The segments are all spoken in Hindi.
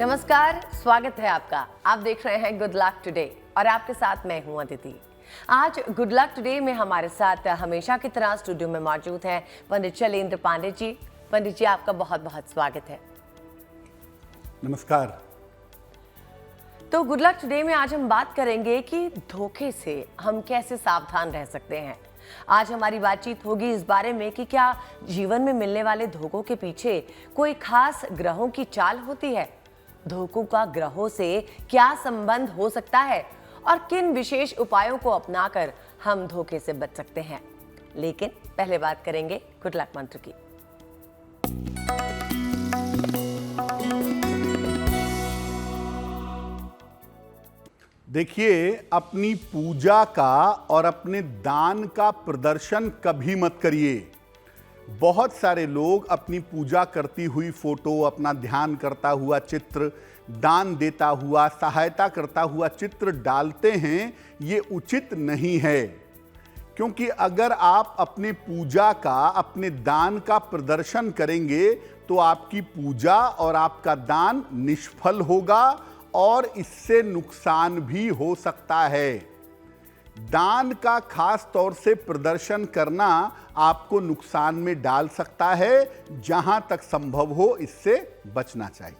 नमस्कार, स्वागत है आपका। आप देख रहे हैं गुड लक टुडे और आपके साथ मैं हूं अदिति। आज गुड लक टुडे में हमारे साथ हमेशा की तरह स्टूडियो में मौजूद हैं पंडित शैलेंद्र पांडे जी। पंडित जी, आपका बहुत बहुत स्वागत है। नमस्कार। तो गुड लक टुडे में आज हम बात करेंगे कि धोखे से हम कैसे सावधान रह सकते हैं। आज हमारी बातचीत होगी इस बारे में कि क्या जीवन में मिलने वाले धोखों के पीछे कोई खास ग्रहों की चाल होती है, धोखों का ग्रहों से क्या संबंध हो सकता है और किन विशेष उपायों को अपनाकर हम धोखे से बच सकते हैं। लेकिन पहले बात करेंगे गुड लक मंत्र की। देखिए, अपनी पूजा का और अपने दान का प्रदर्शन कभी मत करिए। बहुत सारे लोग अपनी पूजा करती हुई फोटो, अपना ध्यान करता हुआ चित्र, दान देता हुआ, सहायता करता हुआ चित्र डालते हैं। ये उचित नहीं है, क्योंकि अगर आप अपनी पूजा का, अपने दान का प्रदर्शन करेंगे तो आपकी पूजा और आपका दान निष्फल होगा और इससे नुकसान भी हो सकता है। दान का खास तौर से प्रदर्शन करना आपको नुकसान में डाल सकता है। जहां तक संभव हो इससे बचना चाहिए।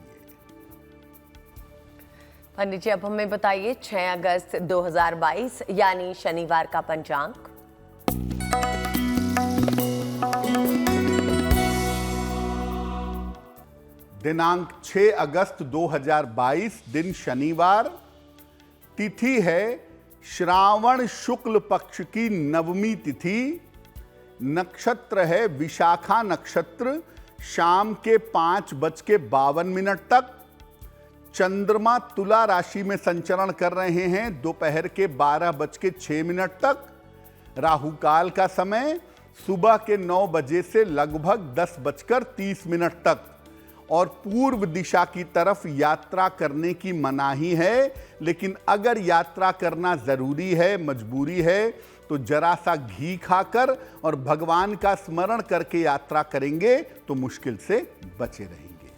पंडित जी, अब हमें बताइए 6 अगस्त 2022 यानी शनिवार का पंचांग। दिनांक 6 अगस्त 2022, दिन शनिवार, तिथि है श्रावण शुक्ल पक्ष की नवमी तिथि, नक्षत्र है विशाखा नक्षत्र, शाम के 5:52 तक। चंद्रमा तुला राशि में संचरण कर रहे हैं दोपहर के 12:06 तक। राहु काल का समय सुबह के 9 बजे से लगभग 10:30 तक और पूर्व दिशा की तरफ यात्रा करने की मनाही है। लेकिन अगर यात्रा करना जरूरी है, मजबूरी है, तो जरा सा घी खाकर और भगवान का स्मरण करके यात्रा करेंगे तो मुश्किल से बचे रहेंगे।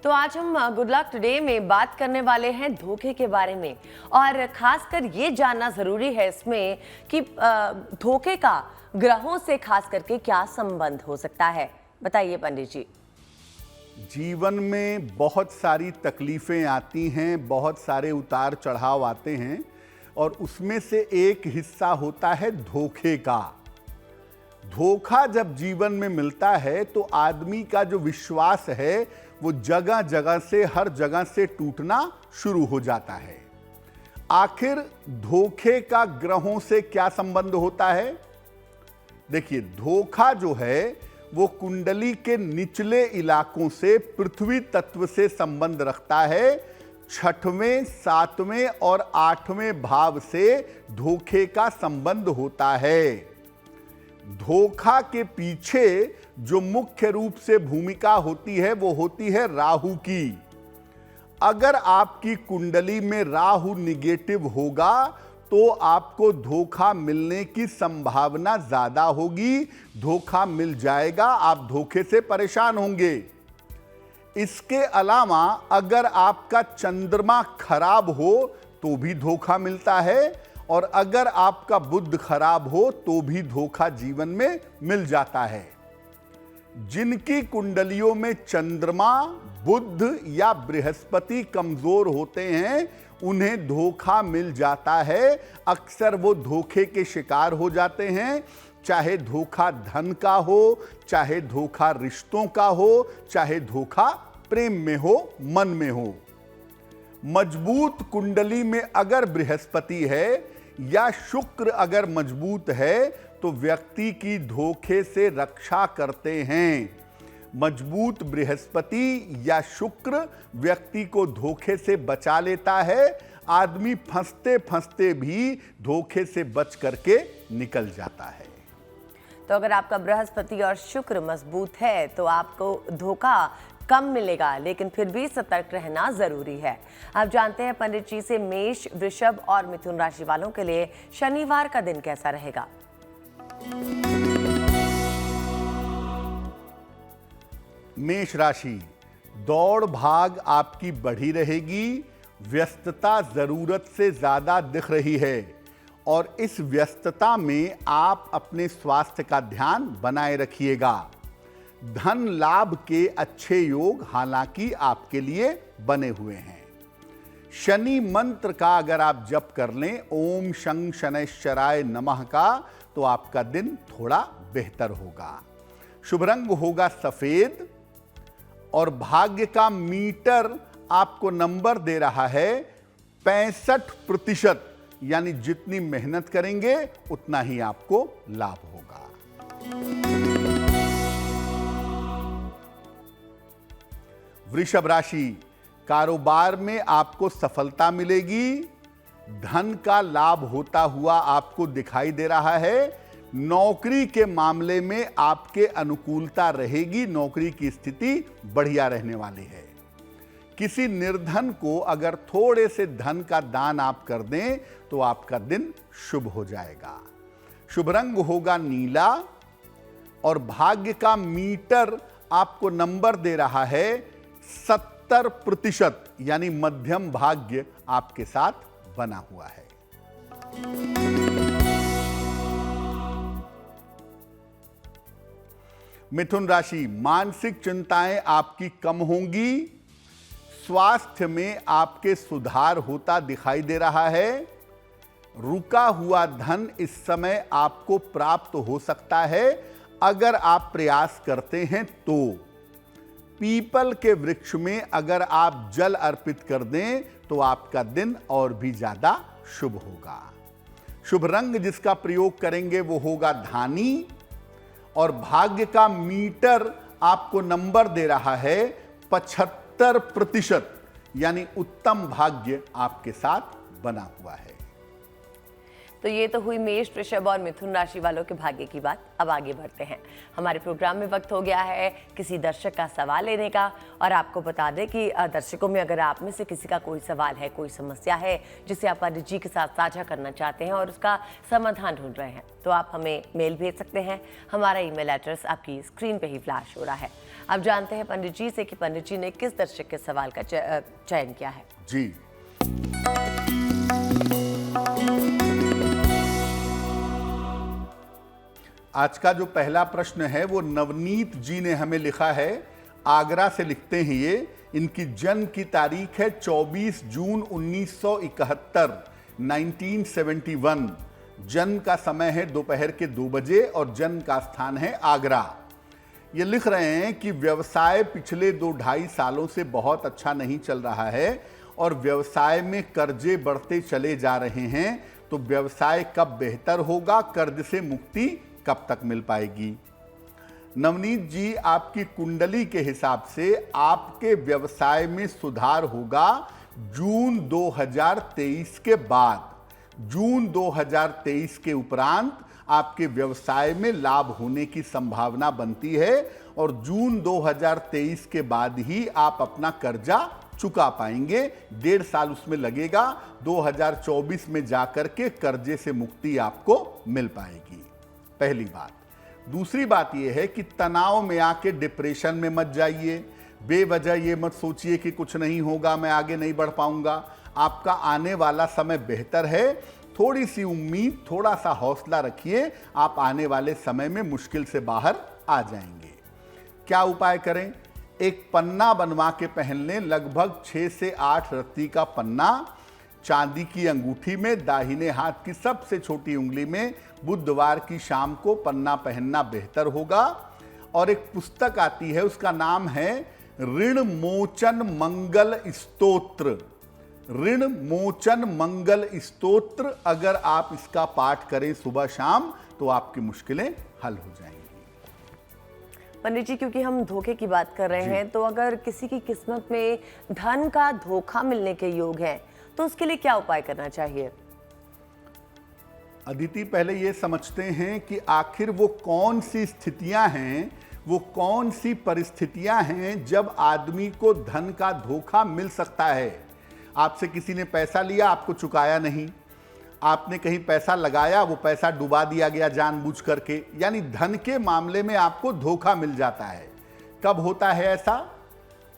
तो आज हम गुड लक टुडे में बात करने वाले हैं धोखे के बारे में, और खासकर ये जानना जरूरी है इसमें कि धोखे का ग्रहों से खास करके क्या संबंध हो सकता है। बताइए पंडित जी। जीवन में बहुत सारी तकलीफें आती हैं, बहुत सारे उतार चढ़ाव आते हैं, और उसमें से एक हिस्सा होता है धोखे का। धोखा जब जीवन में मिलता है तो आदमी का जो विश्वास है वो जगह जगह से, हर जगह से टूटना शुरू हो जाता है। आखिर धोखे का ग्रहों से क्या संबंध होता है? देखिए, धोखा जो है वो कुंडली के निचले इलाकों से पृथ्वी तत्व से संबंध रखता है। 6वें, 7वें और 8वें भाव से धोखे का संबंध होता है। धोखा के पीछे जो मुख्य रूप से भूमिका होती है वो होती है राहु की। अगर आपकी कुंडली में राहु निगेटिव होगा तो आपको धोखा मिलने की संभावना ज्यादा होगी। धोखा मिल जाएगा, आप धोखे से परेशान होंगे। इसके अलावा अगर आपका चंद्रमा खराब हो तो भी धोखा मिलता है, और अगर आपका बुध खराब हो तो भी धोखा जीवन में मिल जाता है। जिनकी कुंडलियों में चंद्रमा, बुध या बृहस्पति कमजोर होते हैं उन्हें धोखा मिल जाता है। अक्सर वो धोखे के शिकार हो जाते हैं, चाहे धोखा धन का हो, चाहे धोखा रिश्तों का हो, चाहे धोखा प्रेम में हो, मन में हो। मजबूत कुंडली में अगर बृहस्पति है या शुक्र अगर मजबूत है तो व्यक्ति की धोखे से रक्षा करते हैं। मजबूत बृहस्पति या शुक्र व्यक्ति को धोखे से बचा लेता है। आदमी फंसते फंसते भी धोखे से बच करके निकल जाता है। तो अगर आपका बृहस्पति और शुक्र मजबूत है तो आपको धोखा कम मिलेगा, लेकिन फिर भी सतर्क रहना जरूरी है। आप जानते हैं पंडित जी से मेष, वृषभ और मिथुन राशि वालों के लिए शनिवार का दिन कैसा रहेगा। मेष राशि, दौड़ भाग आपकी बढ़ी रहेगी, व्यस्तता जरूरत से ज्यादा दिख रही है और इस व्यस्तता में आप अपने स्वास्थ्य का ध्यान बनाए रखिएगा। धन लाभ के अच्छे योग हालांकि आपके लिए बने हुए हैं। शनि मंत्र का अगर आप जप कर लें, ओम शं शनैश्चराय नमः का, तो आपका दिन थोड़ा बेहतर होगा। शुभ रंग होगा सफेद और भाग्य का मीटर आपको नंबर दे रहा है 65%, यानी जितनी मेहनत करेंगे उतना ही आपको लाभ होगा। वृषभ राशि, कारोबार में आपको सफलता मिलेगी, धन का लाभ होता हुआ आपको दिखाई दे रहा है। नौकरी के मामले में आपके अनुकूलता रहेगी, नौकरी की स्थिति बढ़िया रहने वाली है। किसी निर्धन को अगर थोड़े से धन का दान आप कर दें तो आपका दिन शुभ हो जाएगा। शुभ रंग होगा नीला और भाग्य का मीटर आपको नंबर दे रहा है 70%, यानी मध्यम भाग्य आपके साथ बना हुआ है। मिथुन राशि, मानसिक चिंताएं आपकी कम होंगी, स्वास्थ्य में आपके सुधार होता दिखाई दे रहा है। रुका हुआ धन इस समय आपको प्राप्त हो सकता है अगर आप प्रयास करते हैं तो। पीपल के वृक्ष में अगर आप जल अर्पित कर दें तो आपका दिन और भी ज्यादा शुभ होगा। शुभ रंग जिसका प्रयोग करेंगे वो होगा धानी और भाग्य का मीटर आपको नंबर दे रहा है 75%, यानी उत्तम भाग्य आपके साथ बना हुआ है। तो ये तो हुई मेष, वृषभ और मिथुन राशि वालों के भाग्य की बात। अब आगे बढ़ते हैं। हमारे प्रोग्राम में वक्त हो गया है किसी दर्शक का सवाल लेने का, और आपको बता दें कि दर्शकों में अगर आप में से किसी का कोई सवाल है, कोई समस्या है जिसे आप पंडित जी के साथ साझा करना चाहते हैं और उसका समाधान ढूंढ रहे हैं, तो आप हमें मेल भेज सकते हैं। हमारा ईमेल एड्रेस आपकी स्क्रीन पे ही फ्लैश हो रहा है। अब जानते हैं पंडित जी से कि पंडित जी ने किस दर्शक के सवाल का चयन किया है। जी, आज का जो पहला प्रश्न है वो नवनीत जी ने हमें लिखा है। आगरा से लिखते हैं ये। इनकी जन्म की तारीख है 24 जून 1971, 1971। जन्म का समय है दोपहर के 2 बजे और जन्म का स्थान है आगरा। ये लिख रहे हैं कि व्यवसाय पिछले 2-2.5 सालों से बहुत अच्छा नहीं चल रहा है और व्यवसाय में कर्जे बढ़ते चले जा रहे हैं, तो व्यवसाय कब बेहतर होगा, कर्ज से मुक्ति कब तक मिल पाएगी। नवनीत जी, आपकी कुंडली के हिसाब से आपके व्यवसाय में सुधार होगा जून 2023 के बाद। जून 2023 के उपरांत आपके व्यवसाय में लाभ होने की संभावना बनती है और जून 2023 के बाद ही आप अपना कर्जा चुका पाएंगे। 1.5 साल उसमें लगेगा। 2024 में जाकर के कर्जे से मुक्ति आपको मिल पाएगी, पहली बात। दूसरी बात यह है कि तनाव में आके डिप्रेशन में मत जाइए। बेवजह ये मत सोचिए कि कुछ नहीं होगा, मैं आगे नहीं बढ़ पाऊंगा। आपका आने वाला समय बेहतर है। थोड़ी सी उम्मीद, थोड़ा सा हौसला रखिए, आप आने वाले समय में मुश्किल से बाहर आ जाएंगे। क्या उपाय करें? एक पन्ना बनवा के पहन लें, लगभग 6 से 8 रत्ती का पन्ना, चांदी की अंगूठी में, दाहिने हाथ की सबसे छोटी उंगली में। बुधवार की शाम को पन्ना पहनना बेहतर होगा। और एक पुस्तक आती है, उसका नाम है ऋण मोचन मंगल स्तोत्र। ऋण मोचन मंगल स्तोत्र, अगर आप इसका पाठ करें सुबह शाम तो आपकी मुश्किलें हल हो जाएंगी। पंडित जी, क्योंकि हम धोखे की बात कर रहे हैं, तो अगर किसी की किस्मत में धन का धोखा मिलने के योग हैं, तो उसके लिए क्या उपाय करना चाहिए? अदिति, पहले ये समझते हैं कि आखिर वो कौन सी स्थितियां हैं, वो कौन सी परिस्थितियां हैं जब आदमी को धन का धोखा मिल सकता है। आपसे किसी ने पैसा लिया, आपको चुकाया नहीं। आपने कहीं पैसा लगाया, वो पैसा डुबा दिया गया जानबूझ करके, यानी धन के मामले में आपको धोखा मिल जाता है। कब होता है ऐसा?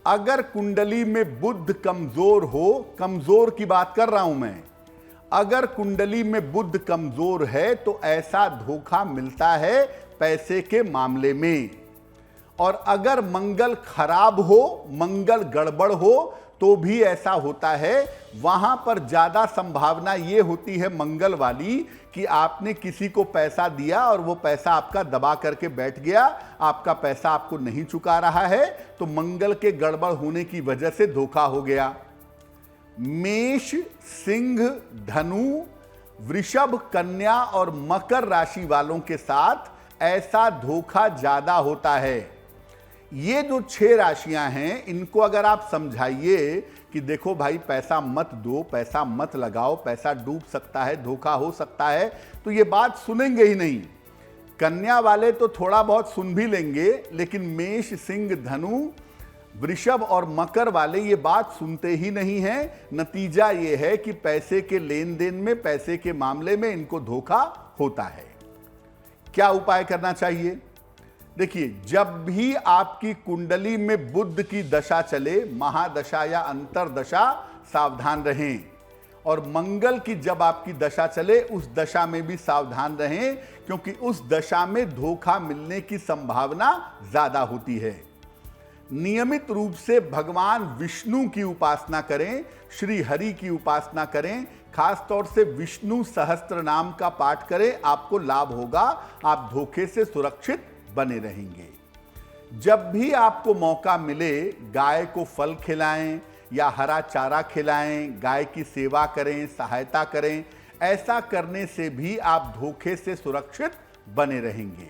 अगर कुंडली में बुध कमजोर हो, कमजोर की बात कर रहा हूं मैं, अगर कुंडली में बुध कमजोर है तो ऐसा धोखा मिलता है पैसे के मामले में। और अगर मंगल खराब हो, मंगल गड़बड़ हो तो भी ऐसा होता है। वहां पर ज्यादा संभावना यह होती है मंगल वाली कि आपने किसी को पैसा दिया और वो पैसा आपका दबा करके बैठ गया, आपका पैसा आपको नहीं चुका रहा है, तो मंगल के गड़बड़ होने की वजह से धोखा हो गया। मेष, सिंह, धनु, वृषभ, कन्या और मकर राशि वालों के साथ ऐसा धोखा ज्यादा होता है। ये जो 6 राशियां हैं, इनको अगर आप समझाइए कि देखो भाई पैसा मत दो, पैसा मत लगाओ, पैसा डूब सकता है, धोखा हो सकता है, तो ये बात सुनेंगे ही नहीं। कन्या वाले तो थोड़ा बहुत सुन भी लेंगे, लेकिन मेष, सिंह, धनु, वृषभ और मकर वाले ये बात सुनते ही नहीं हैं। नतीजा ये है कि पैसे के लेन देन में, पैसे के मामले में इनको धोखा होता है। क्या उपाय करना चाहिए? देखिए, जब भी आपकी कुंडली में बुध की दशा चले, महादशा या अंतरदशा, सावधान रहें। और मंगल की जब आपकी दशा चले, उस दशा में भी सावधान रहें, क्योंकि उस दशा में धोखा मिलने की संभावना ज्यादा होती है। नियमित रूप से भगवान विष्णु की उपासना करें, श्री हरि की उपासना करें, खास तौर से विष्णु सहस्त्र नाम का पाठ करें, आपको लाभ होगा, आप धोखे से सुरक्षित बने रहेंगे। जब भी आपको मौका मिले, गाय को फल खिलाएं या हरा चारा खिलाएं, गाय की सेवा करें, सहायता करें। ऐसा करने से भी आप धोखे से सुरक्षित बने रहेंगे।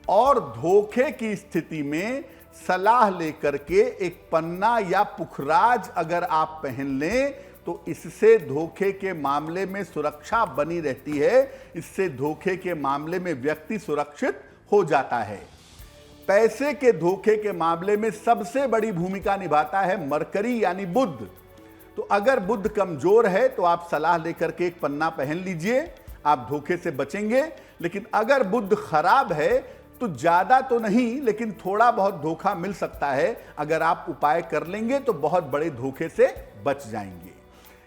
और धोखे की स्थिति में सलाह लेकर के एक पन्ना या पुखराज अगर आप पहन लें तो इससे धोखे के मामले में सुरक्षा बनी रहती है। इससे धोखे के मामले में व्यक्ति सुरक्षित हो जाता है। पैसे के धोखे के मामले में सबसे बड़ी भूमिका निभाता है मरकरी यानी बुध। तो अगर बुध कमजोर है तो आप सलाह लेकर के एक पन्ना पहन लीजिए, आप धोखे से बचेंगे। लेकिन अगर बुध खराब है तो ज्यादा तो नहीं, लेकिन थोड़ा बहुत धोखा मिल सकता है। अगर आप उपाय कर लेंगे तो बहुत बड़े धोखे से बच जाएंगे।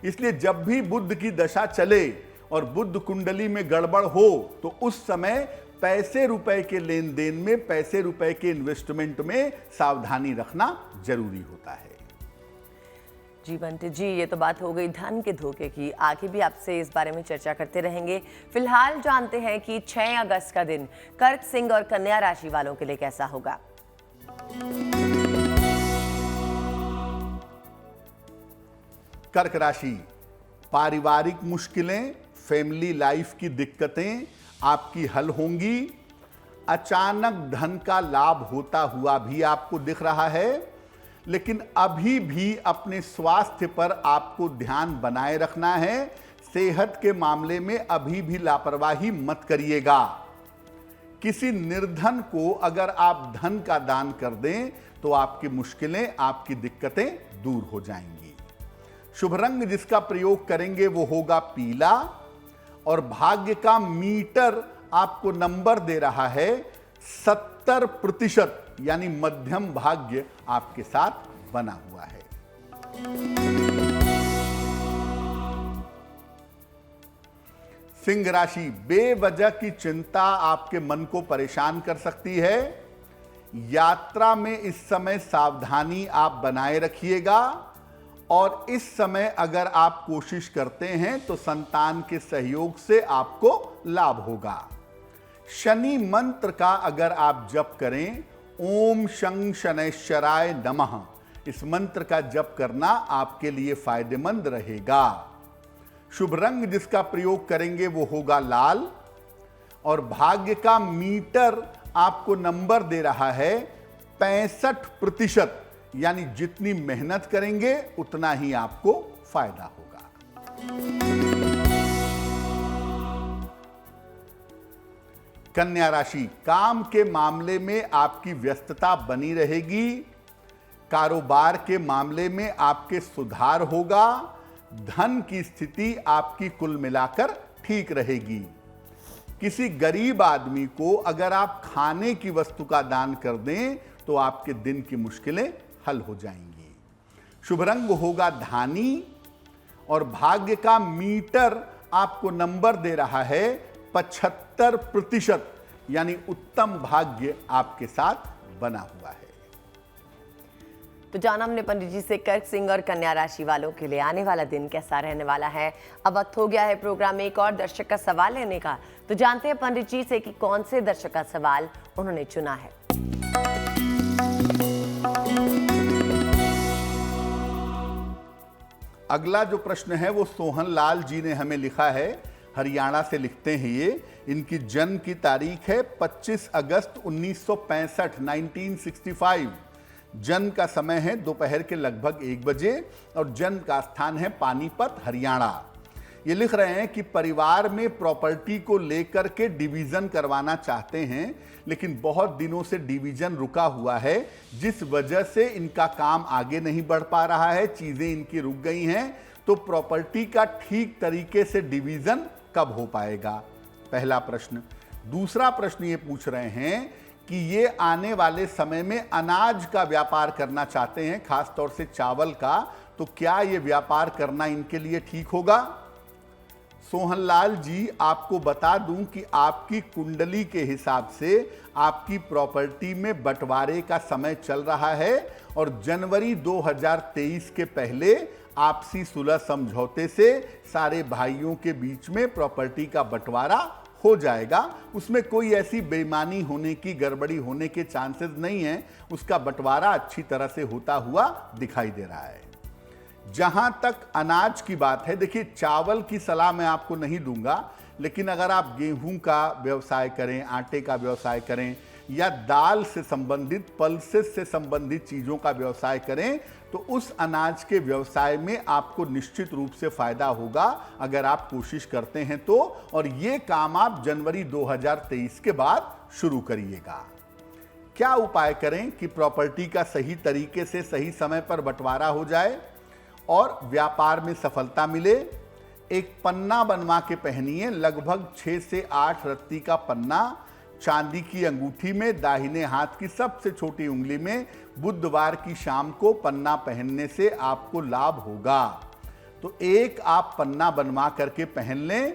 इसलिए जब भी बुध की दशा चले और बुध कुंडली में गड़बड़ हो तो उस समय पैसे रुपए के लेन देन में, पैसे रुपए के इन्वेस्टमेंट में सावधानी रखना जरूरी होता है। जी बंटी जी, ये तो बात हो गई धन के धोखे की। आगे भी आपसे इस बारे में चर्चा करते रहेंगे। फिलहाल जानते हैं कि 6 अगस्त का दिन कर्क, सिंह और कन्या राशि वालों के लिए कैसा होगा। कर्क राशि, पारिवारिक मुश्किलें, फैमिली लाइफ की दिक्कतें आपकी हल होंगी। अचानक धन का लाभ होता हुआ भी आपको दिख रहा है, लेकिन अभी भी अपने स्वास्थ्य पर आपको ध्यान बनाए रखना है। सेहत के मामले में अभी भी लापरवाही मत करिएगा। किसी निर्धन को अगर आप धन का दान कर दें तो आपकी मुश्किलें, आपकी दिक्कतें दूर हो जाएंगी। शुभ रंग जिसका प्रयोग करेंगे वो होगा पीला। और भाग्य का मीटर आपको नंबर दे रहा है 70%, यानी मध्यम भाग्य आपके साथ बना हुआ है। सिंह राशि, बेवजह की चिंता आपके मन को परेशान कर सकती है। यात्रा में इस समय सावधानी आप बनाए रखिएगा। और इस समय अगर आप कोशिश करते हैं तो संतान के सहयोग से आपको लाभ होगा। शनि मंत्र का अगर आप जप करें, ओम शं शनैश्चराय नमः, इस मंत्र का जप करना आपके लिए फायदेमंद रहेगा। शुभ रंग जिसका प्रयोग करेंगे वो होगा लाल। और भाग्य का मीटर आपको नंबर दे रहा है 65%, यानी जितनी मेहनत करेंगे उतना ही आपको फायदा होगा। कन्या राशि, काम के मामले में आपकी व्यस्तता बनी रहेगी। कारोबार के मामले में आपके सुधार होगा। धन की स्थिति आपकी कुल मिलाकर ठीक रहेगी। किसी गरीब आदमी को अगर आप खाने की वस्तु का दान कर दें तो आपके दिन की मुश्किलें हल हो जाएंगी। शुभ रंग होगा धानी और भाग्य का मीटर आपको नंबर दे रहा है 75%, यानी उत्तम भाग्य आपके साथ बना हुआ है। तो जाना हमने पंडित जी से कर्क सिंह और कन्या राशि वालों के लिए आने वाला दिन कैसा रहने वाला है। अब वक्त हो गया है प्रोग्राम में एक और दर्शक का सवाल लेने का। तो जानते हैं पंडित जी से कि कौन से दर्शक का सवाल उन्होंने चुना है। अगला जो प्रश्न है वो सोहन लाल जी ने हमें लिखा है। हरियाणा से लिखते हैं ये। इनकी जन्म की तारीख है 25 अगस्त 1965, 1965। जन्म का समय है दोपहर के लगभग 1 बजे और जन्म का स्थान है पानीपत, हरियाणा। ये लिख रहे हैं कि परिवार में प्रॉपर्टी को लेकर के डिवीजन करवाना चाहते हैं, लेकिन बहुत दिनों से डिवीजन रुका हुआ है, जिस वजह से इनका काम आगे नहीं बढ़ पा रहा है, चीजें इनकी रुक गई हैं। तो प्रॉपर्टी का ठीक तरीके से डिवीजन कब हो पाएगा, पहला प्रश्न। दूसरा प्रश्न ये पूछ रहे हैं कि ये आने वाले समय में अनाज का व्यापार करना चाहते हैं, खासतौर से चावल का, तो क्या ये व्यापार करना इनके लिए ठीक होगा। सोहनलाल जी, आपको बता दूं कि आपकी कुंडली के हिसाब से आपकी प्रॉपर्टी में बंटवारे का समय चल रहा है और जनवरी 2023 के पहले आपसी सुलह समझौते से सारे भाइयों के बीच में प्रॉपर्टी का बंटवारा हो जाएगा। उसमें कोई ऐसी बेईमानी होने की, गड़बड़ी होने के चांसेस नहीं है। उसका बंटवारा अच्छी तरह से होता हुआ दिखाई दे रहा है। जहां तक अनाज की बात है, देखिए चावल की सलाह मैं आपको नहीं दूंगा, लेकिन अगर आप गेहूं का व्यवसाय करें, आटे का व्यवसाय करें या दाल से संबंधित, पल्सेस से संबंधित चीजों का व्यवसाय करें, तो उस अनाज के व्यवसाय में आपको निश्चित रूप से फायदा होगा अगर आप कोशिश करते हैं तो। और ये काम आप जनवरी 2023 के बाद शुरू करिएगा। क्या उपाय करें कि प्रॉपर्टी का सही तरीके से सही समय पर बंटवारा हो जाए और व्यापार में सफलता मिले। एक पन्ना बनवा के पहनिए, लगभग 6 से 8 रत्ती का पन्ना, चांदी की अंगूठी में, दाहिने हाथ की सबसे छोटी उंगली में। बुधवार की शाम को पन्ना पहनने से आपको लाभ होगा। तो एक आप पन्ना बनवा करके पहन लें।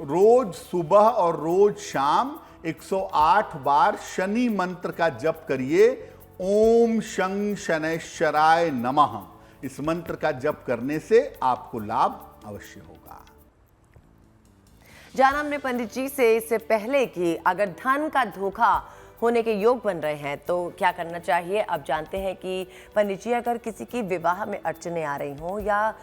रोज सुबह और रोज शाम 108 बार शनि मंत्र का जप करिए। ओम शं शनैश्चराय नमः। इस मंत्र का जप करने से आपको लाभ अवश्य होगा। जाना हमने पंडित जी से इससे पहले कि अगर धन का धोखा होने के योग बन रहे हैं तो क्या करना चाहिए। अब जानते हैं कि पंडित जी, अगर किसी की विवाह में अड़चने आ रही हों या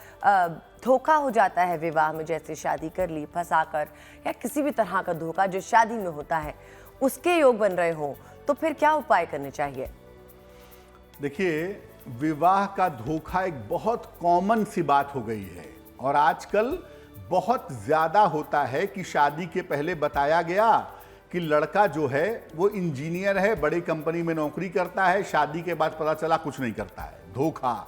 धोखा हो जाता है विवाह में, जैसे शादी कर ली फंसाकर, या किसी भी तरह का धोखा जो शादी में होता है उसके योग बन रहे हों, तो फिर क्या उपाय करने चाहिए। देखिए, विवाह का धोखा एक बहुत कॉमन सी बात हो गई है और आजकल बहुत ज्यादा होता है कि शादी के पहले बताया गया कि लड़का जो है वो इंजीनियर है, बड़ी कंपनी में नौकरी करता है, शादी के बाद पता चला कुछ नहीं करता है, धोखा।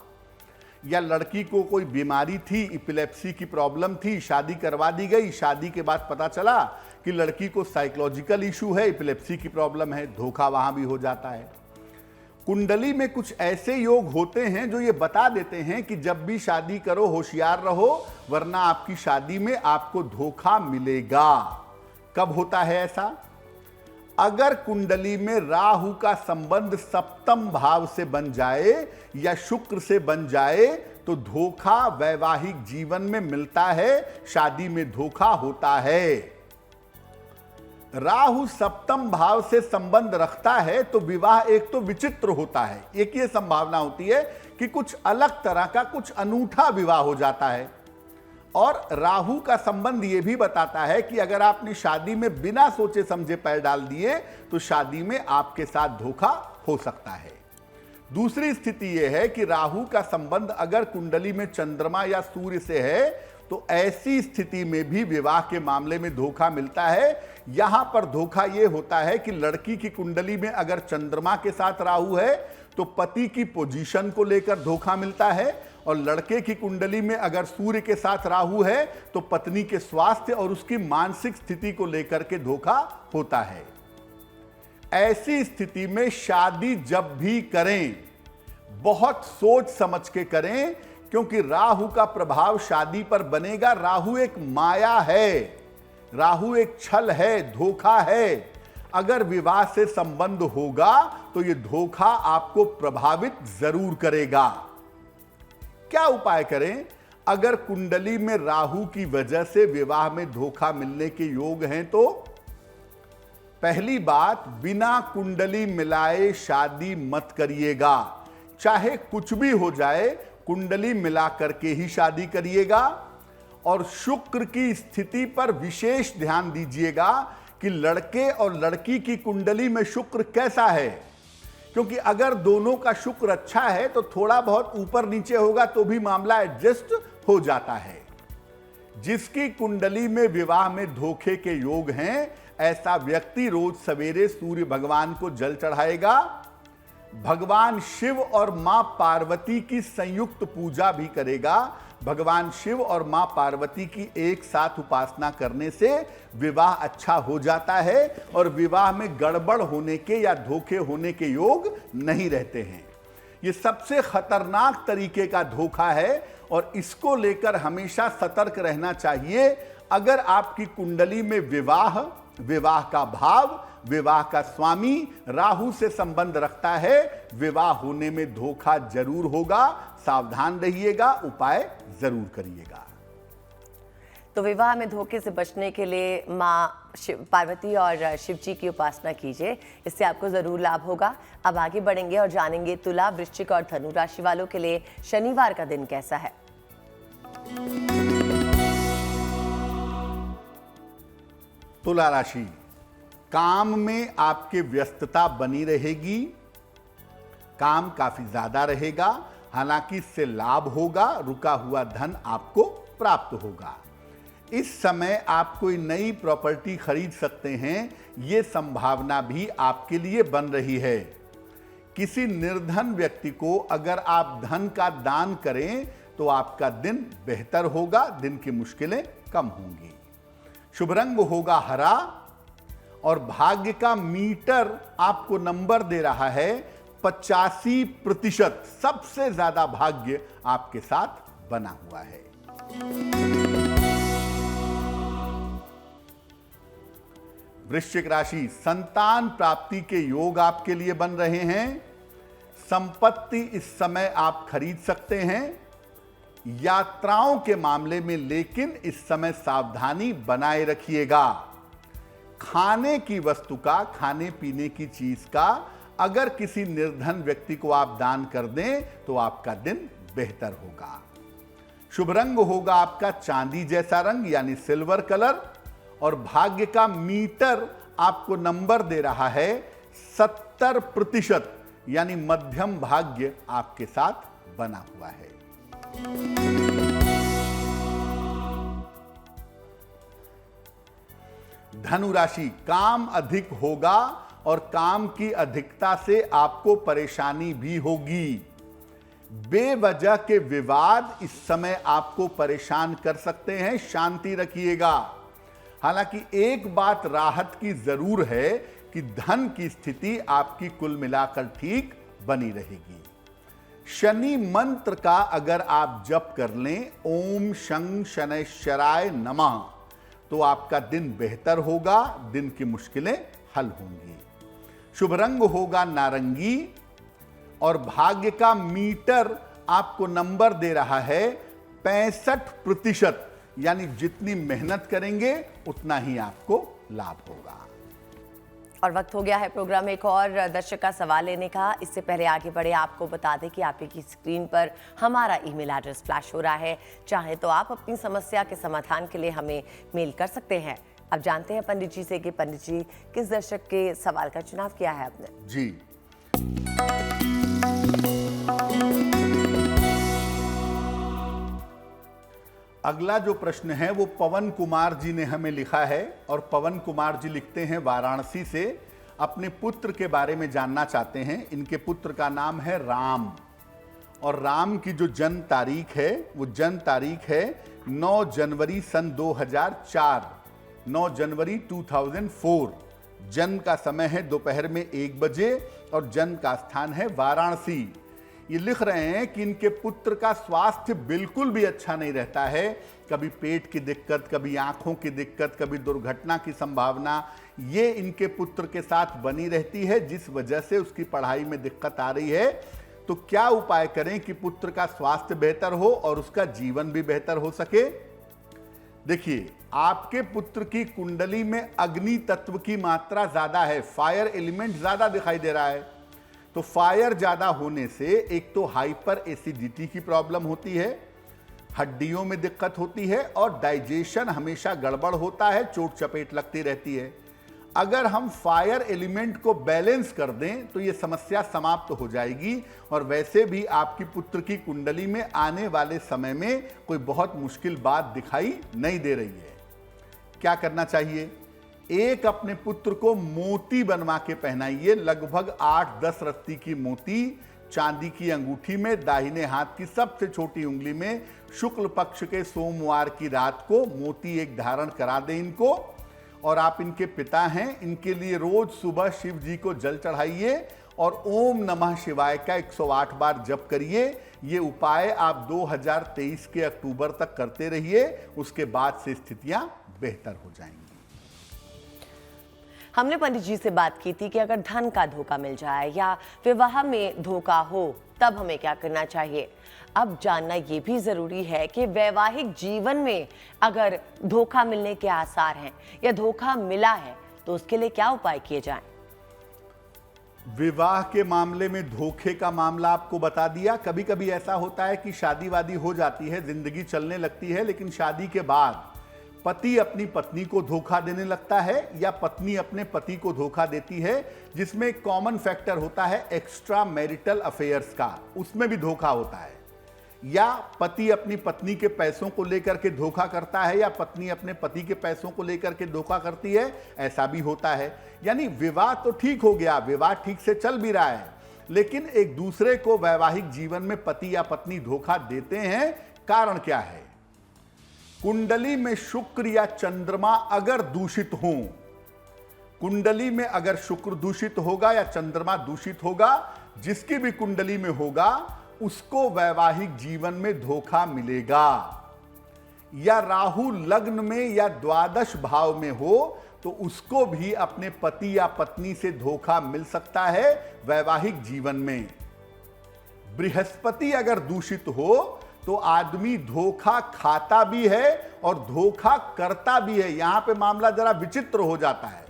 या लड़की को कोई बीमारी थी, इपिलेप्सी की प्रॉब्लम थी, शादी करवा दी गई, शादी के बाद पता चला कि लड़की को साइकोलॉजिकल इशू है, इपिलेप्सी की प्रॉब्लम है, धोखा वहां भी हो जाता है। कुंडली में कुछ ऐसे योग होते हैं जो ये बता देते हैं कि जब भी शादी करो होशियार रहो, वरना आपकी शादी में आपको धोखा मिलेगा। कब होता है ऐसा? अगर कुंडली में राहु का संबंध सप्तम भाव से बन जाए या शुक्र से बन जाए तो धोखा वैवाहिक जीवन में मिलता है, शादी में धोखा होता है। राहु सप्तम भाव से संबंध रखता है तो विवाह एक तो विचित्र होता है, एक ये संभावना होती है कि कुछ अलग तरह का, कुछ अनूठा विवाह हो जाता है। और राहु का संबंध यह भी बताता है कि अगर आपने शादी में बिना सोचे समझे पैर डाल दिए तो शादी में आपके साथ धोखा हो सकता है। दूसरी स्थिति यह है कि राहु का संबंध अगर कुंडली में चंद्रमा या सूर्य से है तो ऐसी स्थिति में भी विवाह के मामले में धोखा मिलता है। यहां पर धोखा यह होता है कि लड़की की कुंडली में अगर चंद्रमा के साथ राहु है तो पति की पोजीशन को लेकर धोखा मिलता है, और लड़के की कुंडली में अगर सूर्य के साथ राहु है तो पत्नी के स्वास्थ्य और उसकी मानसिक स्थिति को लेकर के धोखा होता है। ऐसी स्थिति में शादी जब भी करें, बहुत सोच समझ के करें, क्योंकि राहु का प्रभाव शादी पर बनेगा। राहु एक माया है, राहु एक छल है, धोखा है। अगर विवाह से संबंध होगा तो यह धोखा आपको प्रभावित जरूर करेगा। क्या उपाय करें? अगर कुंडली में राहु की वजह से विवाह में धोखा मिलने के योग हैं तो पहली बात, बिना कुंडली मिलाए शादी मत करिएगा। चाहे कुछ भी हो जाए, कुंडली मिला करके ही शादी करिएगा। और शुक्र की स्थिति पर विशेष ध्यान दीजिएगा कि लड़के और लड़की की कुंडली में शुक्र कैसा है, क्योंकि अगर दोनों का शुक्र अच्छा है तो थोड़ा बहुत ऊपर नीचे होगा तो भी मामला एडजस्ट हो जाता है। जिसकी कुंडली में विवाह में धोखे के योग हैं, ऐसा व्यक्ति रोज सवेरे सूर्य भगवान को जल चढ़ाएगा, भगवान शिव और मां पार्वती की संयुक्त पूजा भी करेगा। भगवान शिव और मां पार्वती की एक साथ उपासना करने से विवाह अच्छा हो जाता है और विवाह में गड़बड़ होने के या धोखे होने के योग नहीं रहते हैं। ये सबसे खतरनाक तरीके का धोखा है और इसको लेकर हमेशा सतर्क रहना चाहिए। अगर आपकी कुंडली में विवाह, विवाह का भाव, विवाह का स्वामी राहु से संबंध रखता है, विवाह होने में धोखा जरूर होगा। सावधान रहिएगा, उपाय जरूर करिएगा। तो विवाह में धोखे से बचने के लिए माँ पार्वती और शिव जी की उपासना कीजिए, इससे आपको जरूर लाभ होगा। अब आगे बढ़ेंगे और जानेंगे तुला, वृश्चिक और धनु राशि वालों के लिए शनिवार का दिन कैसा है। तुला राशि, काम में आपके व्यस्तता बनी रहेगी, काम काफी ज्यादा रहेगा, हालांकि इससे लाभ होगा, रुका हुआ धन आपको प्राप्त होगा। इस समय आप कोई नई प्रॉपर्टी खरीद सकते हैं, यह संभावना भी आपके लिए बन रही है। किसी निर्धन व्यक्ति को अगर आप धन का दान करें तो आपका दिन बेहतर होगा, दिन की मुश्किलें कम होंगी। शुभ रंग होगा हरा और भाग्य का मीटर आपको नंबर दे रहा है 85%। सबसे ज्यादा भाग्य आपके साथ बना हुआ है। वृश्चिक राशि, संतान प्राप्ति के योग आपके लिए बन रहे हैं। संपत्ति इस समय आप खरीद सकते हैं। यात्राओं के मामले में लेकिन इस समय सावधानी बनाए रखिएगा। खाने की वस्तु का, खाने पीने की चीज का अगर किसी निर्धन व्यक्ति को आप दान कर दें तो आपका दिन बेहतर होगा। शुभ रंग होगा आपका चांदी जैसा रंग यानी सिल्वर कलर और भाग्य का मीटर आपको नंबर दे रहा है 70% यानी मध्यम भाग्य आपके साथ बना हुआ है। धनु राशि, काम अधिक होगा और काम की अधिकता से आपको परेशानी भी होगी। बेवजह के विवाद इस समय आपको परेशान कर सकते हैं, शांति रखिएगा। हालांकि एक बात राहत की जरूर है कि धन की स्थिति आपकी कुल मिलाकर ठीक बनी रहेगी। शनि मंत्र का अगर आप जप कर लें, ओम शं शनैश्चराय नमः, तो आपका दिन बेहतर होगा, दिन की मुश्किलें हल होंगी। शुभ रंग होगा नारंगी और भाग्य का मीटर आपको नंबर दे रहा है 65%, यानी जितनी मेहनत करेंगे उतना ही आपको लाभ होगा। और वक्त हो गया है प्रोग्राम में एक और दर्शक का सवाल लेने का। इससे पहले आगे बढ़े आपको बता दें कि आपकी स्क्रीन पर हमारा ईमेल एड्रेस फ्लैश हो रहा है। चाहे तो आप अपनी समस्या के समाधान के लिए हमें मेल कर सकते हैं। अब जानते हैं पंडित जी से कि पंडित जी किस दर्शक के सवाल का चुनाव किया है आपने। जी, अगला जो प्रश्न है वो पवन कुमार जी ने हमें लिखा है और पवन कुमार जी लिखते हैं वाराणसी से। अपने पुत्र के बारे में जानना चाहते हैं। इनके पुत्र का नाम है राम और राम की जो जन्म तारीख है वो जन्म तारीख है 9 जनवरी सन 2004, 9 जनवरी 2004। जन्म का समय है दोपहर में 1 बजे और जन्म का स्थान है वाराणसी। ये लिख रहे हैं कि इनके पुत्र का स्वास्थ्य बिल्कुल भी अच्छा नहीं रहता है। कभी पेट की दिक्कत, कभी आंखों की दिक्कत, कभी दुर्घटना की संभावना, ये इनके पुत्र के साथ बनी रहती है, जिस वजह से उसकी पढ़ाई में दिक्कत आ रही है। तो क्या उपाय करें कि पुत्र का स्वास्थ्य बेहतर हो और उसका जीवन भी बेहतर हो सके? देखिए, आपके पुत्र की कुंडली में अग्नि तत्व की मात्रा ज्यादा है, फायर एलिमेंट ज्यादा दिखाई दे रहा है। तो फायर ज्यादा होने से एक तो हाइपर एसिडिटी की प्रॉब्लम होती है, हड्डियों में दिक्कत होती है और डाइजेशन हमेशा गड़बड़ होता है, चोट चपेट लगती रहती है। अगर हम फायर एलिमेंट को बैलेंस कर दें तो ये समस्या समाप्त हो जाएगी। और वैसे भी आपकी पुत्र की कुंडली में आने वाले समय में कोई बहुत मुश्किल बात दिखाई नहीं दे रही है। क्या करना चाहिए? एक अपने पुत्र को मोती बनवा के पहनाइए, लगभग 8-10 रत्ती की मोती चांदी की अंगूठी में, दाहिने हाथ की सबसे छोटी उंगली में, शुक्ल पक्ष के सोमवार की रात को मोती एक धारण करा दें इनको। और आप इनके पिता हैं, इनके लिए रोज सुबह शिव जी को जल चढ़ाइए और ओम नमः शिवाय का 108 बार जप करिए। ये उपाय आप 2023 के अक्टूबर तक करते रहिए, उसके बाद से स्थितियां बेहतर हो जाएंगी। हमने पंडित जी से बात की थी कि अगर धन का धोखा मिल जाए या विवाह में धोखा हो तब हमें क्या करना चाहिए। अब जानना ये भी जरूरी है कि वैवाहिक जीवन में अगर धोखा मिलने के आसार हैं या धोखा मिला है तो उसके लिए क्या उपाय किए जाएं। विवाह के मामले में धोखे का मामला आपको बता दिया। कभी कभी ऐसा होता है कि शादी वादी हो जाती है, जिंदगी चलने लगती है, लेकिन शादी के बाद पति अपनी पत्नी को धोखा देने लगता है या पत्नी अपने पति को धोखा देती है, जिसमें एक कॉमन फैक्टर होता है एक्स्ट्रा मैरिटल अफेयर्स का, उसमें भी धोखा होता है। या पति अपनी पत्नी के पैसों को लेकर के धोखा करता है या पत्नी अपने पति के पैसों को लेकर के धोखा करती है, ऐसा भी होता है। यानी विवाह तो ठीक हो गया, विवाह ठीक से चल भी रहा है, लेकिन एक दूसरे को वैवाहिक जीवन में पति या पत्नी धोखा देते हैं। कारण क्या है? कुंडली में शुक्र या चंद्रमा अगर दूषित हो, कुंडली में अगर शुक्र दूषित होगा या चंद्रमा दूषित होगा, जिसकी भी कुंडली में होगा उसको वैवाहिक जीवन में धोखा मिलेगा। या राहु लग्न में या द्वादश भाव में हो तो उसको भी अपने पति या पत्नी से धोखा मिल सकता है वैवाहिक जीवन में। बृहस्पति अगर दूषित हो तो आदमी धोखा खाता भी है और धोखा करता भी है। यहां पे मामला जरा विचित्र हो जाता है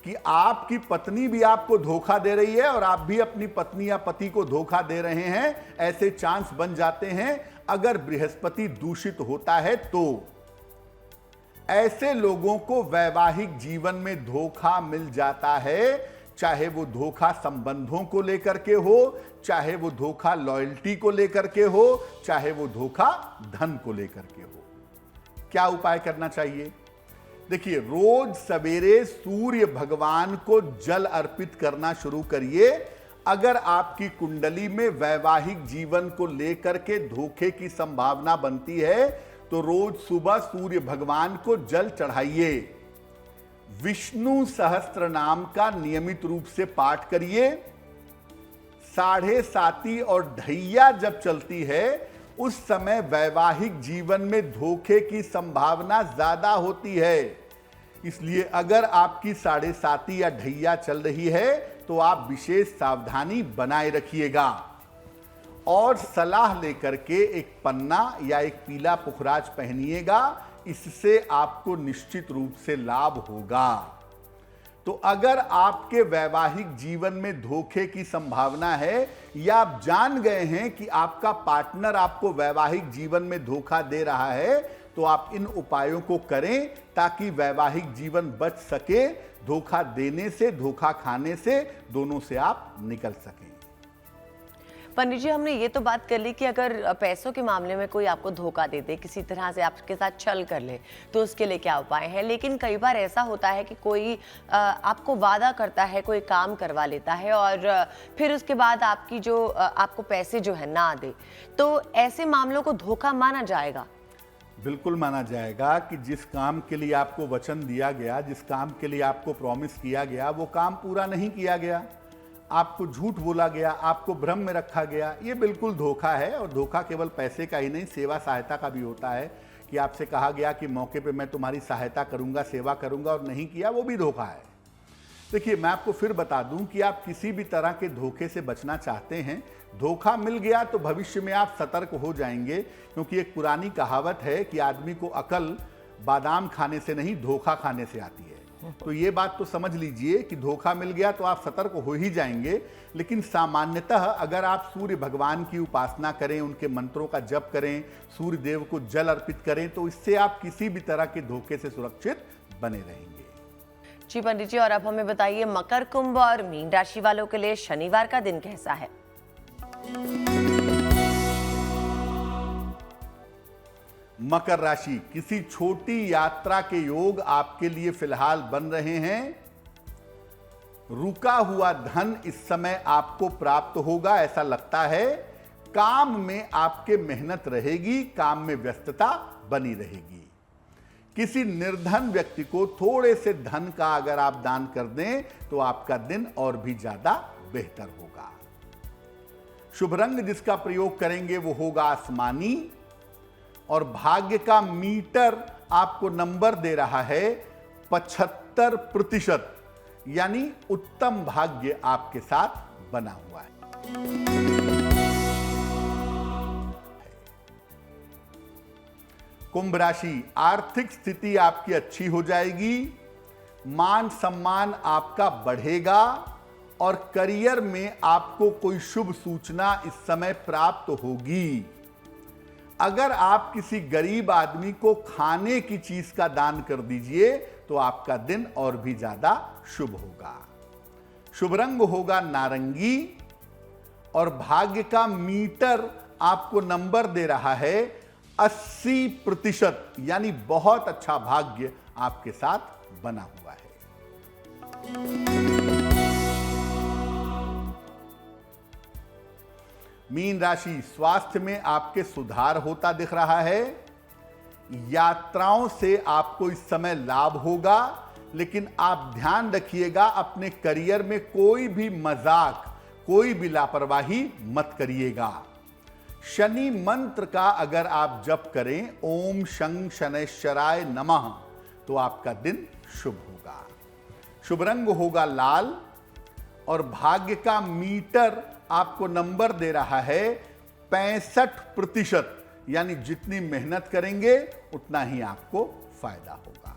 कि आपकी पत्नी भी आपको धोखा दे रही है और आप भी अपनी पत्नी या पति को धोखा दे रहे हैं। ऐसे चांस बन जाते हैं अगर बृहस्पति दूषित होता है तो। ऐसे लोगों को वैवाहिक जीवन में धोखा मिल जाता है, चाहे वो धोखा संबंधों को लेकर के हो, चाहे वो धोखा लॉयल्टी को लेकर के हो, चाहे वो धोखा धन को लेकर के हो। क्या उपाय करना चाहिए? देखिए, रोज सवेरे सूर्य भगवान को जल अर्पित करना शुरू करिए। अगर आपकी कुंडली में वैवाहिक जीवन को लेकर के धोखे की संभावना बनती है तो रोज सुबह सूर्य भगवान को जल चढ़ाइए। विष्णु सहस्त्र नाम का नियमित रूप से पाठ करिए। 7:30 और ढैया जब चलती है उस समय वैवाहिक जीवन में धोखे की संभावना ज्यादा होती है। इसलिए अगर आपकी 7:30 या ढैया चल रही है तो आप विशेष सावधानी बनाए रखिएगा और सलाह लेकर के एक पन्ना या एक पीला पुखराज पहनिएगा। इससे आपको निश्चित रूप से लाभ होगा। तो अगर आपके वैवाहिक जीवन में धोखे की संभावना है या आप जान गए हैं कि आपका पार्टनर आपको वैवाहिक जीवन में धोखा दे रहा है तो आप इन उपायों को करें ताकि वैवाहिक जीवन बच सके। धोखा देने से, धोखा खाने से, दोनों से आप निकल सकें। पंडित जी, हमने ये तो बात कर ली कि अगर पैसों के मामले में कोई आपको धोखा दे दे, किसी तरह से आपके साथ छल कर ले, तो उसके लिए क्या उपाय है। लेकिन कई बार ऐसा होता है कि कोई आपको वादा करता है, कोई काम करवा लेता है और फिर उसके बाद आपकी जो आपको पैसे जो है ना दे, तो ऐसे मामलों को धोखा माना जाएगा? बिल्कुल माना जाएगा कि जिस काम के लिए आपको वचन दिया गया, जिस काम के लिए आपको प्रॉमिस किया गया, वो काम पूरा नहीं किया गया। आपको झूठ बोला गया, आपको भ्रम में रखा गया, ये बिल्कुल धोखा है। और धोखा केवल पैसे का ही नहीं, सेवा सहायता का भी होता है कि आपसे कहा गया कि मौके पे मैं तुम्हारी सहायता करूंगा, सेवा करूंगा, और नहीं किया, वो भी धोखा है। देखिए, मैं आपको फिर बता दूं कि आप किसी भी तरह के धोखे से बचना चाहते हैं, धोखा मिल गया तो भविष्य में आप सतर्क हो जाएंगे, क्योंकि एक पुरानी कहावत है कि आदमी को अकल बादाम खाने से नहीं, धोखा खाने से आती है। तो ये बात तो समझ लीजिए कि धोखा मिल गया तो आप सतर्क हो ही जाएंगे। लेकिन सामान्यतः अगर आप सूर्य भगवान की उपासना करें, उनके मंत्रों का जप करें, सूर्य देव को जल अर्पित करें, तो इससे आप किसी भी तरह के धोखे से सुरक्षित बने रहेंगे। जी पंडित जी, और अब हमें बताइए मकर, कुंभ और मीन राशि वालों के लिए शनिवार का दिन कैसा है? मकर राशि, किसी छोटी यात्रा के योग आपके लिए फिलहाल बन रहे हैं। रुका हुआ धन इस समय आपको प्राप्त होगा, ऐसा लगता है। काम में आपके मेहनत रहेगी, काम में व्यस्तता बनी रहेगी। किसी निर्धन व्यक्ति को थोड़े से धन का अगर आप दान कर दें तो आपका दिन और भी ज्यादा बेहतर होगा। शुभ रंग जिसका प्रयोग करेंगे वो होगा आसमानी, और भाग्य का मीटर आपको नंबर दे रहा है 75%, यानी उत्तम भाग्य आपके साथ बना हुआ है। कुंभ राशि, आर्थिक स्थिति आपकी अच्छी हो जाएगी, मान सम्मान आपका बढ़ेगा, और करियर में आपको कोई शुभ सूचना इस समय प्राप्त होगी। अगर आप किसी गरीब आदमी को खाने की चीज का दान कर दीजिए तो आपका दिन और भी ज्यादा शुभ होगा। शुभ रंग होगा नारंगी, और भाग्य का मीटर आपको नंबर दे रहा है 80%, यानी बहुत अच्छा भाग्य आपके साथ बना हुआ है। मीन राशि, स्वास्थ्य में आपके सुधार होता दिख रहा है। यात्राओं से आपको इस समय लाभ होगा, लेकिन आप ध्यान रखिएगा अपने करियर में कोई भी मजाक, कोई भी लापरवाही मत करिएगा। शनि मंत्र का अगर आप जप करें, ओम शं शनैश्चराय नमः, तो आपका दिन शुभ होगा। शुभ रंग होगा लाल, और भाग्य का मीटर आपको नंबर दे रहा है 65%, यानी जितनी मेहनत करेंगे उतना ही आपको फायदा होगा।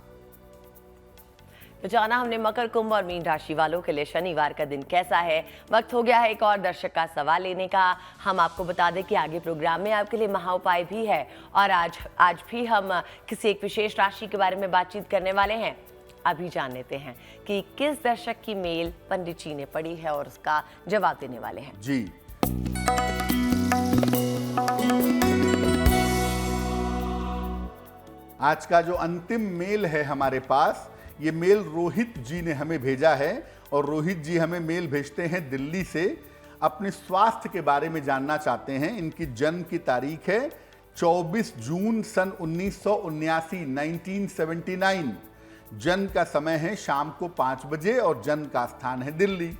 तो जाना हमने मकर, कुंभ और मीन राशि वालों के लिए शनिवार का दिन कैसा है। वक्त हो गया है एक और दर्शक का सवाल लेने का। हम आपको बता दें कि आगे प्रोग्राम में आपके लिए महा उपाय भी है, और आज भी हम किसी एक विशेष राशि के बारे में बातचीत करने वाले हैं। अभी जान लेते हैं कि किस दर्शक की मेल पंडित जी ने पढ़ी है और उसका जवाब देने वाले हैं। जी, आज का जो अंतिम मेल है हमारे पास, ये मेल रोहित जी ने हमें भेजा है। और रोहित जी हमें मेल भेजते हैं दिल्ली से, अपने स्वास्थ्य के बारे में जानना चाहते हैं। इनकी जन्म की तारीख है 24 जून सन 1979, 1979। जन्म का समय है शाम को 5 बजे, और जन्म का स्थान है दिल्ली।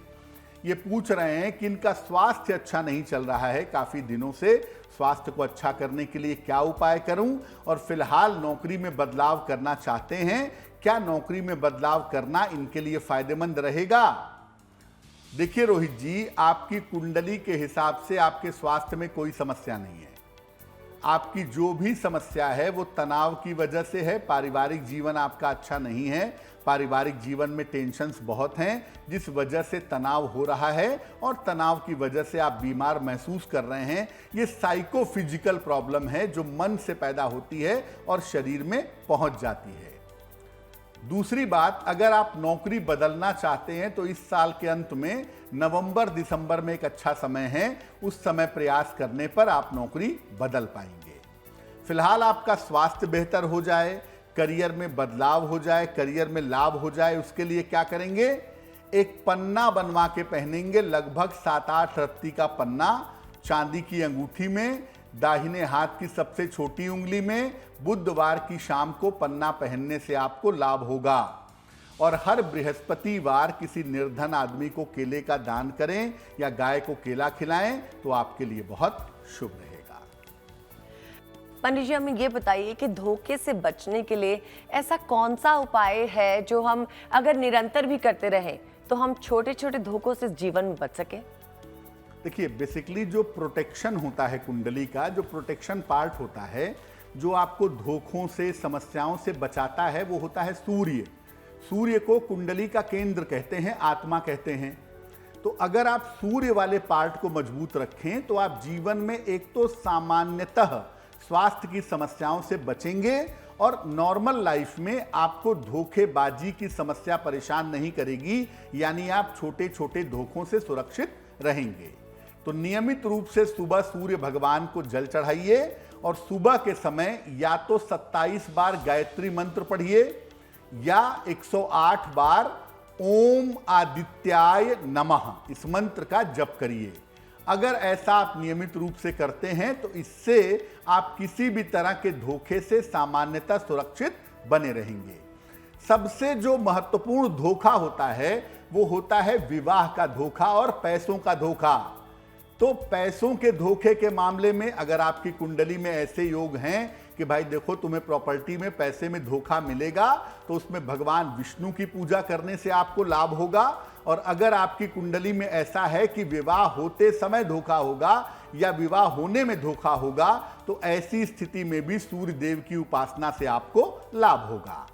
ये पूछ रहे हैं कि इनका स्वास्थ्य अच्छा नहीं चल रहा है काफी दिनों से, स्वास्थ्य को अच्छा करने के लिए क्या उपाय करूं, और फिलहाल नौकरी में बदलाव करना चाहते हैं। क्या नौकरी में बदलाव करना इनके लिए फायदेमंद रहेगा? देखिए रोहित जी, आपकी कुंडली के हिसाब से आपके स्वास्थ्य में कोई समस्या नहीं है। आपकी जो भी समस्या है वो तनाव की वजह से है। पारिवारिक जीवन आपका अच्छा नहीं है, पारिवारिक जीवन में टेंशन्स बहुत हैं, जिस वजह से तनाव हो रहा है, और तनाव की वजह से आप बीमार महसूस कर रहे हैं। ये साइकोफिजिकल प्रॉब्लम है जो मन से पैदा होती है और शरीर में पहुंच जाती है। दूसरी बात, अगर आप नौकरी बदलना चाहते हैं तो इस साल के अंत में नवंबर दिसंबर में एक अच्छा समय है, उस समय प्रयास करने पर आप नौकरी बदल पाएंगे। फिलहाल आपका स्वास्थ्य बेहतर हो जाए, करियर में बदलाव हो जाए, करियर में लाभ हो जाए, उसके लिए क्या करेंगे? एक पन्ना बनवा के पहनेंगे, लगभग 7-8 रत्ती का पन्ना, चांदी की अंगूठी में, दाहिने हाथ की सबसे छोटी उंगली में। बुधवार की शाम को पन्ना पहनने से आपको लाभ होगा। और हर बृहस्पतिवार किसी निर्धन आदमी को केले का दान करें या गाय को केला खिलाएं तो आपके लिए बहुत शुभ रहेगा। पंडित जी, हमें ये बताइए कि धोखे से बचने के लिए ऐसा कौन सा उपाय है जो हम अगर निरंतर भी करते रहें तो हम छोटे छोटे धोखों से जीवन में बच सकें? देखिए, बेसिकली जो प्रोटेक्शन होता है कुंडली का, जो प्रोटेक्शन पार्ट होता है, जो आपको धोखों से, समस्याओं से बचाता है, वो होता है सूर्य। सूर्य को कुंडली का केंद्र कहते हैं, आत्मा कहते हैं। तो अगर आप सूर्य वाले पार्ट को मजबूत रखें तो आप जीवन में एक तो सामान्यतः स्वास्थ्य की समस्याओं से बचेंगे और नॉर्मल लाइफ में आपको धोखेबाजी की समस्या परेशान नहीं करेगी, यानी आप छोटे छोटे धोखों से सुरक्षित रहेंगे। तो नियमित रूप से सुबह सूर्य भगवान को जल चढ़ाइए और सुबह के समय या तो 27 बार गायत्री मंत्र पढ़िए या 108 बार ओम आदित्याय नमः इस मंत्र का जप करिए। अगर ऐसा आप नियमित रूप से करते हैं तो इससे आप किसी भी तरह के धोखे से सामान्यतः सुरक्षित बने रहेंगे। सबसे जो महत्वपूर्ण धोखा होता है वो होता है विवाह का धोखा और पैसों का धोखा। तो पैसों के धोखे के मामले में अगर आपकी कुंडली में ऐसे योग हैं कि भाई देखो तुम्हें प्रॉपर्टी में पैसे में धोखा मिलेगा, तो उसमें भगवान विष्णु की पूजा करने से आपको लाभ होगा। और अगर आपकी कुंडली में ऐसा है कि विवाह होते समय धोखा होगा या विवाह होने में धोखा होगा, तो ऐसी स्थिति में भी सूर्य देव की उपासना से आपको लाभ होगा।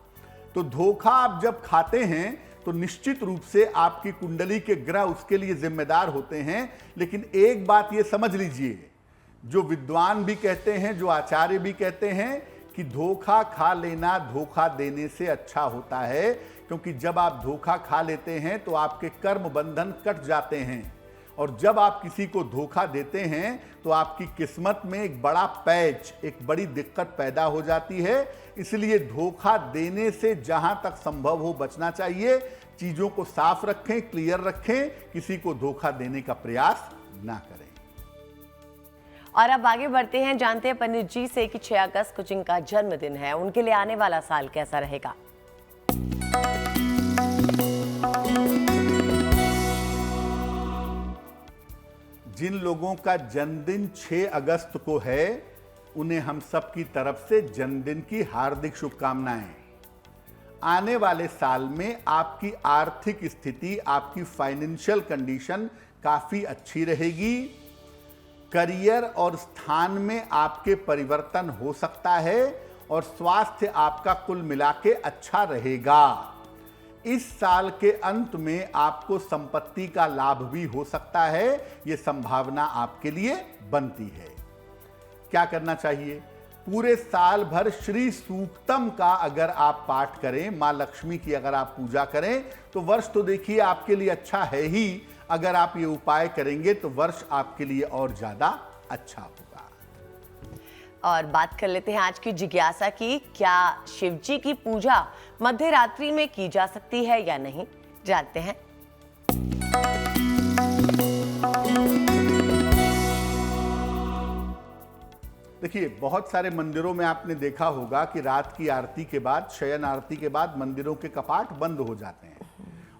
तो धोखा आप जब खाते हैं तो निश्चित रूप से आपकी कुंडली के ग्रह उसके लिए जिम्मेदार होते हैं। लेकिन एक बात ये समझ लीजिए, जो विद्वान भी कहते हैं, जो आचार्य भी कहते हैं कि धोखा खा लेना धोखा देने से अच्छा होता है, क्योंकि जब आप धोखा खा लेते हैं तो आपके कर्म बंधन कट जाते हैं और जब आप किसी को धोखा देते हैं तो आपकी किस्मत में एक बड़ा पैच, एक बड़ी दिक्कत पैदा हो जाती है। इसलिए धोखा देने से जहां तक संभव हो बचना चाहिए। चीजों को साफ रखें, क्लियर रखें, किसी को धोखा देने का प्रयास ना करें। और अब आगे बढ़ते हैं, जानते हैं पंडित जी से कि 6 अगस्त को जिनका जन्मदिन है उनके लिए आने वाला साल कैसा रहेगा। जिन लोगों का जन्मदिन 6 अगस्त को है उन्हें हम सब की तरफ से जन्मदिन की हार्दिक शुभकामनाएं। आने वाले साल में आपकी आर्थिक स्थिति, आपकी फाइनेंशियल कंडीशन काफी अच्छी रहेगी। करियर और स्थान में आपके परिवर्तन हो सकता है और स्वास्थ्य आपका कुल मिला के अच्छा रहेगा। इस साल के अंत में आपको संपत्ति का लाभ भी हो सकता है, यह संभावना आपके लिए बनती है। क्या करना चाहिए? पूरे साल भर श्री सूक्तम का अगर आप पाठ करें, मां लक्ष्मी की अगर आप पूजा करें तो वर्ष तो देखिए आपके लिए अच्छा है ही। अगर आप ये उपाय करेंगे तो वर्ष आपके लिए और ज्यादा अच्छा होगा। और बात कर लेते हैं आज की जिज्ञासा की, क्या शिव जी की पूजा मध्य रात्रि में की जा सकती है या नहीं, जानते हैं। देखिए, बहुत सारे मंदिरों में आपने देखा होगा कि रात की आरती के बाद, शयन आरती के बाद मंदिरों के कपाट बंद हो जाते हैं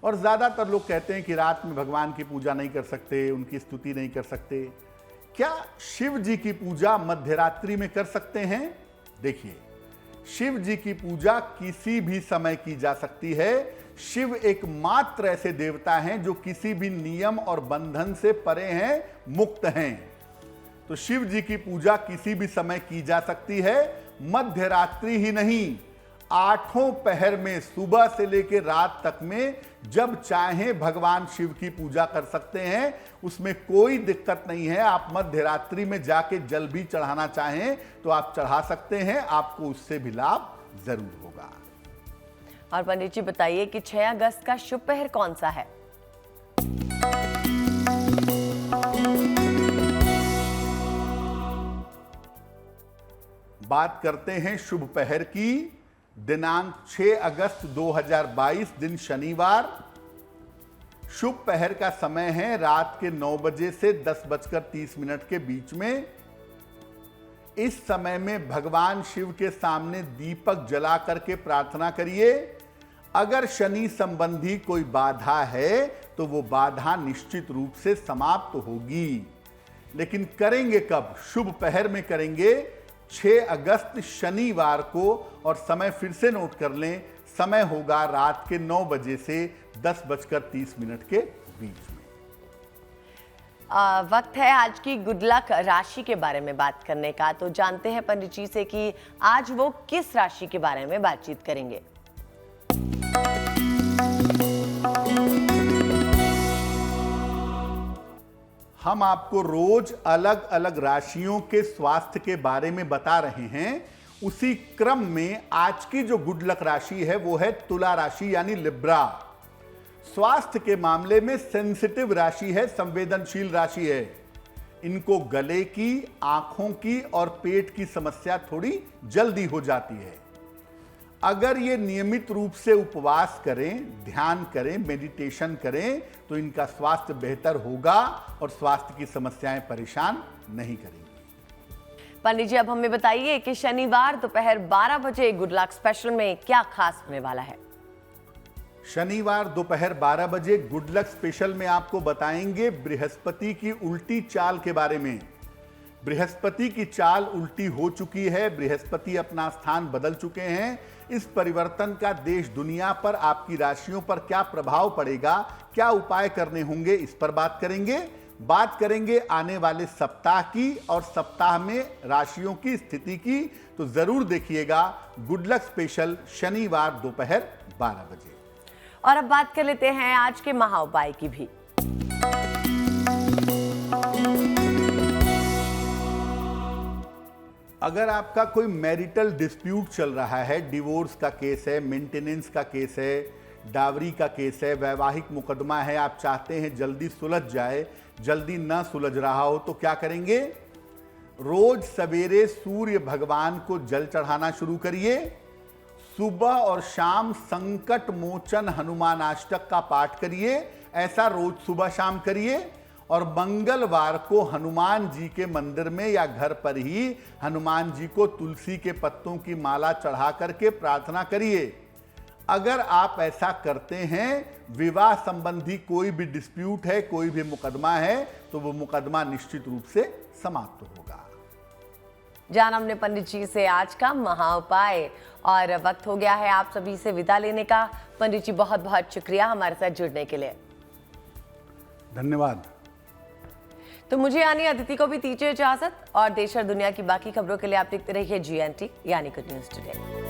और ज्यादातर लोग कहते हैं कि रात में भगवान की पूजा नहीं कर सकते, उनकी स्तुति नहीं कर सकते। क्या शिव जी की पूजा मध्यरात्रि में कर सकते हैं? देखिए, शिव जी की पूजा किसी भी समय की जा सकती है। शिव एकमात्र ऐसे देवता हैं जो किसी भी नियम और बंधन से परे हैं, मुक्त हैं। तो शिव जी की पूजा किसी भी समय की जा सकती है, मध्य रात्रि ही नहीं, 8 पहर में, सुबह से लेकर रात तक में जब चाहें भगवान शिव की पूजा कर सकते हैं। उसमें कोई दिक्कत नहीं है। आप मध्य रात्रि में जाके जल भी चढ़ाना चाहें तो आप चढ़ा सकते हैं, आपको उससे भी लाभ जरूर होगा। और पंडित जी बताइए कि 6 अगस्त का शुभ पहर कौन सा है? बात करते हैं शुभ पहर की। दिनांक 6 अगस्त 2022 दिन शनिवार। शुभ पहर का समय है रात के 9 बजे से 10:30 के बीच में। इस समय में भगवान शिव के सामने दीपक जला करके प्रार्थना करिए। अगर शनि संबंधी कोई बाधा है तो वो बाधा निश्चित रूप से समाप्त होगी। लेकिन करेंगे कब? शुभ पहर में करेंगे 6 अगस्त शनिवार को, और समय फिर से नोट कर लें, समय होगा रात के 9 बजे से 10:30 के बीच में। वक्त है आज की गुड लक राशि के बारे में बात करने का। तो जानते हैं पंडित जी से कि आज वो किस राशि के बारे में बातचीत करेंगे। हम आपको रोज अलग अलग राशियों के स्वास्थ्य के बारे में बता रहे हैं। उसी क्रम में आज की जो गुड लक राशि है वो है तुला राशि यानी लिब्रा। स्वास्थ्य के मामले में सेंसिटिव राशि है, संवेदनशील राशि है। इनको गले की, आंखों की और पेट की समस्या थोड़ी जल्दी हो जाती है। अगर ये नियमित रूप से उपवास करें, ध्यान करें, मेडिटेशन करें तो इनका स्वास्थ्य बेहतर होगा और स्वास्थ्य की समस्याएं परेशान नहीं करेंगी। पंडित जी अब हमें बताइए कि शनिवार दोपहर 12 बजे गुड लक स्पेशल में क्या खास होने वाला है। शनिवार दोपहर 12 बजे गुड लक स्पेशल में आपको बताएंगे बृहस्पति की उल्टी चाल के बारे में। बृहस्पति की चाल उल्टी हो चुकी है, बृहस्पति अपना स्थान बदल चुके हैं। इस परिवर्तन का देश दुनिया पर, आपकी राशियों पर क्या प्रभाव पड़ेगा, क्या उपाय करने होंगे, इस पर बात करेंगे। बात करेंगे आने वाले सप्ताह की और सप्ताह में राशियों की स्थिति की। तो जरूर देखिएगा गुड लक स्पेशल शनिवार दोपहर 12 बजे। और अब बात कर लेते हैं आज के महा उपाय की भी। अगर आपका कोई मैरिटल डिस्प्यूट चल रहा है, डिवोर्स का केस है, मेंटेनेंस का केस है, डावरी का केस है, वैवाहिक मुकदमा है, आप चाहते हैं जल्दी सुलझ जाए, जल्दी ना सुलझ रहा हो तो क्या करेंगे? रोज सवेरे सूर्य भगवान को जल चढ़ाना शुरू करिए। सुबह और शाम संकट मोचन हनुमान अष्टक का पाठ करिए। ऐसा रोज सुबह शाम करिए। और मंगलवार को हनुमान जी के मंदिर में या घर पर ही हनुमान जी को तुलसी के पत्तों की माला चढ़ा करके प्रार्थना करिए। अगर आप ऐसा करते हैं, विवाह संबंधी कोई भी डिस्प्यूट है, कोई भी मुकदमा है, तो वो मुकदमा निश्चित रूप से समाप्त होगा। जान हमने पंडित जी से आज का महा उपाय, और वक्त हो गया है आप सभी से विदा लेने का। पंडित जी बहुत बहुत शुक्रिया हमारे साथ जुड़ने के लिए। धन्यवाद। तो मुझे यानी अदिति को भी दीजिए इजाजत, और देश और दुनिया की बाकी खबरों के लिए आप देखते रहिए GNT यानी गुड न्यूज टुडे।